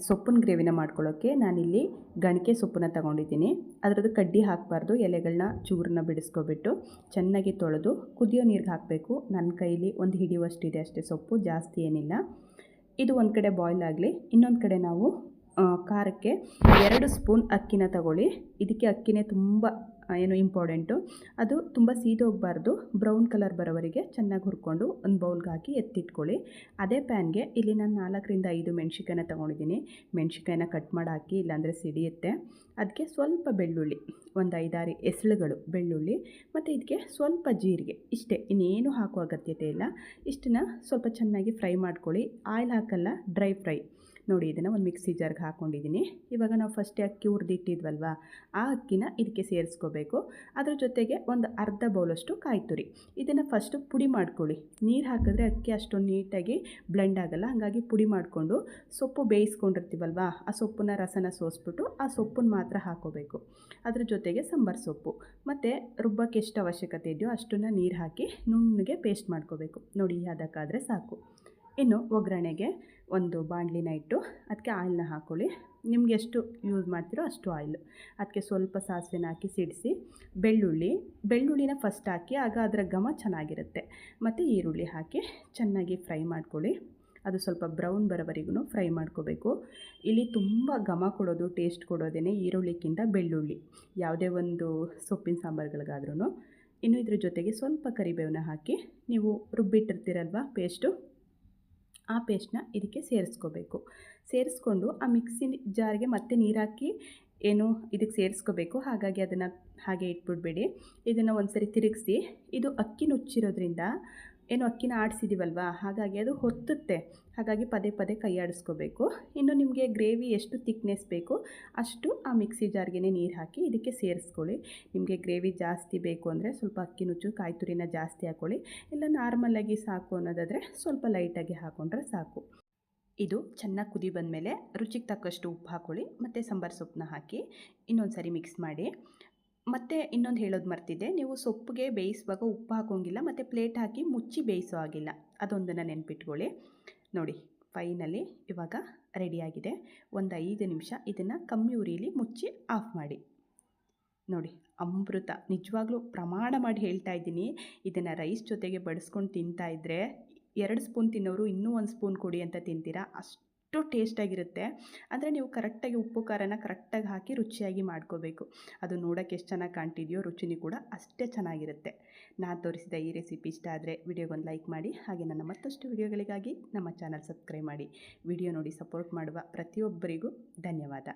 ಸೊಪ್ಪಿನ ಗ್ರೇವಿನ ಮಾಡ್ಕೊಳ್ಳೋಕ್ಕೆ ನಾನಿಲ್ಲಿ ಗಣಿಕೆ ಸೊಪ್ಪನ್ನ ತಗೊಂಡಿದ್ದೀನಿ. ಅದರದ್ದು ಕಡ್ಡಿ ಹಾಕಬಾರ್ದು, ಎಲೆಗಳನ್ನ ಚೂರನ್ನ ಬಿಡಿಸ್ಕೊಬಿಟ್ಟು ಚೆನ್ನಾಗಿ ತೊಳೆದು ಕುದಿಯೋ ನೀರಿಗೆ ಹಾಕಬೇಕು. ನನ್ನ ಕೈಲಿ ಒಂದು ಹಿಡಿಯುವಷ್ಟಿದೆ ಅಷ್ಟೇ ಸೊಪ್ಪು, ಜಾಸ್ತಿ ಏನಿಲ್ಲ. ಇದು ಒಂದು ಕಡೆ ಬಾಯ್ಲ್ ಆಗಲಿ. ಇನ್ನೊಂದು ಕಡೆ ನಾವು ಖಾರಕ್ಕೆ 2 ಸ್ಪೂನ್ ಅಕ್ಕಿನ ತಗೊಳ್ಳಿ. ಇದಕ್ಕೆ ಅಕ್ಕಿನೇ ತುಂಬ ಇಂಪಾರ್ಟೆಂಟು. ಅದು ತುಂಬ ಸೀದೋಗಬಾರ್ದು, ಬ್ರೌನ್ ಕಲರ್ ಬರೋವರೆಗೆ ಚೆನ್ನಾಗಿ ಹುರ್ಕೊಂಡು ಒಂದು ಬೌಲ್ಗೆ ಹಾಕಿ ಎತ್ತಿಟ್ಕೊಳ್ಳಿ. ಅದೇ ಪ್ಯಾನ್ಗೆ ಇಲ್ಲಿ ನಾನು 4ರಿಂದ 5 ಮೆಣಸಿಕಾಯಿನ ತೊಗೊಂಡಿದ್ದೀನಿ. ಮೆಣಸಿಕಾಯಿನ ಕಟ್ ಮಾಡಿ ಹಾಕಿ, ಇಲ್ಲಾಂದರೆ ಸಿಡಿಯುತ್ತೆ. ಅದಕ್ಕೆ ಸ್ವಲ್ಪ ಬೆಳ್ಳುಳ್ಳಿ, ಒಂದು 5-6 ಎಸಳುಗಳು ಬೆಳ್ಳುಳ್ಳಿ, ಮತ್ತು ಇದಕ್ಕೆ ಸ್ವಲ್ಪ ಜೀರಿಗೆ, ಇಷ್ಟೇ, ಇನ್ನೇನು ಹಾಕೋ ಅಗತ್ಯತೆ ಇಲ್ಲ. ಇಷ್ಟನ್ನ ಸ್ವಲ್ಪ ಚೆನ್ನಾಗಿ ಫ್ರೈ ಮಾಡ್ಕೊಳ್ಳಿ. ಆಯಿಲ್ ಹಾಕಲ್ಲ, ಡ್ರೈ ಫ್ರೈ. ನೋಡಿ, ಇದನ್ನು ಒಂದು ಮಿಕ್ಸಿ ಜಾರ್ಗೆ ಹಾಕ್ಕೊಂಡಿದ್ದೀನಿ. ಇವಾಗ ನಾವು ಫಸ್ಟೇ ಅಕ್ಕಿ ಹುರಿದಿಟ್ಟಿದ್ವಲ್ವ, ಆ ಅಕ್ಕಿನ ಇದಕ್ಕೆ ಸೇರಿಸ್ಕೋಬೇಕು. ಅದ್ರ ಜೊತೆಗೆ ಒಂದು ಅರ್ಧ ಬೌಲಷ್ಟು ಕಾಯಿ ತುರಿ. ಇದನ್ನು ಫಸ್ಟು ಪುಡಿ ಮಾಡ್ಕೊಳ್ಳಿ. ನೀರು ಹಾಕಿದ್ರೆ ಅಕ್ಕಿ ಅಷ್ಟೊಂದು ನೀಟಾಗಿ ಬ್ಲೆಂಡ್ ಆಗೋಲ್ಲ. ಹಾಗಾಗಿ ಪುಡಿ ಮಾಡಿಕೊಂಡು ಸೊಪ್ಪು ಬೇಯಿಸ್ಕೊಂಡಿರ್ತೀವಲ್ವ, ಆ ಸೊಪ್ಪನ್ನ ರಸನ ಸೋಸ್ಬಿಟ್ಟು ಆ ಸೊಪ್ಪನ್ನು ಮಾತ್ರ ಹಾಕೋಬೇಕು. ಅದ್ರ ಜೊತೆಗೆ ಸಾಂಬಾರು ಸೊಪ್ಪು ಮತ್ತು ರುಬ್ಬಕ್ಕೆ ಎಷ್ಟು ಅವಶ್ಯಕತೆ ಇದೆಯೋ ಅಷ್ಟನ್ನು ನೀರು ಹಾಕಿ ನುಣ್ಣಗೆ ಪೇಸ್ಟ್ ಮಾಡ್ಕೋಬೇಕು. ನೋಡಿ, ಅದಕ್ಕಾದರೆ ಸಾಕು. ಇನ್ನು ಒಗ್ಗರಣೆಗೆ ಒಂದು ಬಾಣಲಿನ ಇಟ್ಟು ಅದಕ್ಕೆ ಆಯಿಲ್ನ ಹಾಕ್ಕೊಳ್ಳಿ. ನಿಮ್ಗೆ ಎಷ್ಟು ಯೂಸ್ ಮಾಡ್ತೀರೋ ಅಷ್ಟು ಆಯಿಲು. ಅದಕ್ಕೆ ಸ್ವಲ್ಪ ಸಾಸಿವೆನ ಹಾಕಿ ಸಿಡಿಸಿ, ಬೆಳ್ಳುಳ್ಳಿನ ಫಸ್ಟ್ ಹಾಕಿ, ಆಗ ಅದರ ಘಮ ಚೆನ್ನಾಗಿರುತ್ತೆ. ಮತ್ತು ಈರುಳ್ಳಿ ಹಾಕಿ ಚೆನ್ನಾಗಿ ಫ್ರೈ ಮಾಡ್ಕೊಳ್ಳಿ. ಅದು ಸ್ವಲ್ಪ ಬ್ರೌನ್ ಬರೋವರೆಗೂ ಫ್ರೈ ಮಾಡ್ಕೋಬೇಕು. ಇಲ್ಲಿ ತುಂಬ ಘಮ ಕೊಡೋದು, ಟೇಸ್ಟ್ ಕೊಡೋದೇ ಈರುಳ್ಳಿಗಿಂತ ಬೆಳ್ಳುಳ್ಳಿ, ಯಾವುದೇ ಒಂದು ಸೊಪ್ಪಿನ ಸಾಂಬಾರುಗಳಿಗಾದ್ರೂ. ಇನ್ನು ಇದ್ರ ಜೊತೆಗೆ ಸ್ವಲ್ಪ ಕರಿಬೇವನ್ನ ಹಾಕಿ, ನೀವು ರುಬ್ಬಿಟ್ಟಿರ್ತೀರಲ್ವ ಪೇಸ್ಟು, ಆ ಪೇಸ್ಟ್ನ ಇದಕ್ಕೆ ಸೇರಿಸ್ಕೋಬೇಕು. ಸೇರಿಸ್ಕೊಂಡು ಆ ಮಿಕ್ಸಿ ಜಾರ್ಗೆ ಮತ್ತೆ ನೀರು ಹಾಕಿ ಇದಕ್ಕೆ ಸೇರಿಸ್ಕೋಬೇಕು. ಹಾಗಾಗಿ ಅದನ್ನು ಹಾಗೆ ಇಟ್ಬಿಡ್ಬೇಡಿ. ಇದನ್ನು ಒಂದು ಸರಿ ತಿರುಗಿಸಿ, ಇದು ಅಕ್ಕಿ ನುಚ್ಚಿರೋದ್ರಿಂದ ಅಕ್ಕಿನ ಆಡಿಸಿದ್ದೀವಲ್ವ, ಹಾಗಾಗಿ ಅದು ಹೊತ್ತುತ್ತೆ. ಹಾಗಾಗಿ ಪದೇ ಪದೇ ಕೈ ಆಡಿಸ್ಕೋಬೇಕು. ಇನ್ನು ನಿಮಗೆ ಗ್ರೇವಿ ಎಷ್ಟು ತಿಕ್ನೆಸ್ ಬೇಕು ಅಷ್ಟು ಆ ಮಿಕ್ಸಿ ಜಾರ್ಗೆ ನೀರು ಹಾಕಿ ಇದಕ್ಕೆ ಸೇರಿಸ್ಕೊಳ್ಳಿ. ನಿಮಗೆ ಗ್ರೇವಿ ಜಾಸ್ತಿ ಬೇಕು ಅಂದರೆ ಸ್ವಲ್ಪ ಅಕ್ಕಿ ನುಚ್ಚು, ಕಾಯಿ ತುರಿನ ಜಾಸ್ತಿ ಹಾಕ್ಕೊಳ್ಳಿ. ಇಲ್ಲ ನಾರ್ಮಲಾಗಿ ಸಾಕು ಅನ್ನೋದಾದರೆ ಸ್ವಲ್ಪ ಲೈಟಾಗಿ ಹಾಕ್ಕೊಂಡ್ರೆ ಸಾಕು. ಇದು ಚೆನ್ನಾಗಿ ಕುದಿ ಬಂದಮೇಲೆ ರುಚಿಗೆ ತಕ್ಕಷ್ಟು ಉಪ್ಪು ಹಾಕ್ಕೊಳ್ಳಿ. ಮತ್ತು ಸಾಂಬಾರು ಸೊಪ್ಪನ್ನ ಹಾಕಿ ಇನ್ನೊಂದು ಸರಿ ಮಿಕ್ಸ್ ಮಾಡಿ. ಮತ್ತು ಇನ್ನೊಂದು ಹೇಳೋದು ಮರ್ತಿದ್ದೆ, ನೀವು ಸೊಪ್ಪಿಗೆ ಬೇಯಿಸುವಾಗ ಉಪ್ಪು ಹಾಕೋಂಗಿಲ್ಲ, ಮತ್ತು ಪ್ಲೇಟ್ ಹಾಕಿ ಮುಚ್ಚಿ ಬೇಯಿಸೋ ಆಗಿಲ್ಲ. ಅದೊಂದನ್ನು ನೆನ್ಪಿಟ್ಕೊಳ್ಳಿ. ನೋಡಿ, ಫೈನಲಿ ಇವಾಗ ರೆಡಿಯಾಗಿದೆ. ಒಂದು 5 ನಿಮಿಷ ಇದನ್ನು ಕಮ್ಮಿ ಉರಿಯಲ್ಲಿ ಮುಚ್ಚಿ ಆಫ್ ಮಾಡಿ. ನೋಡಿ, ಅಮೃತ. ನಿಜವಾಗ್ಲೂ ಪ್ರಮಾಣ ಮಾಡಿ ಹೇಳ್ತಾ ಇದ್ದೀನಿ. ಇದನ್ನು ರೈಸ್ ಜೊತೆಗೆ ಬಡಿಸ್ಕೊಂಡು ತಿಂತಾಯಿದ್ರೆ 2 ಸ್ಪೂನ್ ತಿನ್ನೋರು ಇನ್ನೂ 1 ಸ್ಪೂನ್ ಕೊಡಿ ಅಂತ ತಿಂತೀರಾ, ಅಷ್ಟು ಟೇಸ್ಟಾಗಿರುತ್ತೆ. ಅಂದರೆ ನೀವು ಕರೆಕ್ಟಾಗಿ ಉಪ್ಪು ಖಾರನ ಕರೆಕ್ಟಾಗಿ ಹಾಕಿ ರುಚಿಯಾಗಿ ಮಾಡ್ಕೋಬೇಕು. ಅದು ನೋಡೋಕ್ಕೆ ಎಷ್ಟು ಚೆನ್ನಾಗಿ ಕಾಣ್ತಿದೆಯೋ ರುಚಿನೂ ಕೂಡ ಅಷ್ಟೇ ಚೆನ್ನಾಗಿರುತ್ತೆ. ನಾನು ತೋರಿಸಿದ ಈ ರೆಸಿಪಿ ಇಷ್ಟ ಆದರೆ ವಿಡಿಯೋಗೊಂದು ಲೈಕ್ ಮಾಡಿ. ಹಾಗೆ ನನ್ನ ಮತ್ತಷ್ಟು ವಿಡಿಯೋಗಳಿಗಾಗಿ ನಮ್ಮ ಚಾನಲ್ ಸಬ್ಸ್ಕ್ರೈಬ್ ಮಾಡಿ. ವಿಡಿಯೋ ನೋಡಿ ಸಪೋರ್ಟ್ ಮಾಡುವ ಪ್ರತಿಯೊಬ್ಬರಿಗೂ ಧನ್ಯವಾದ.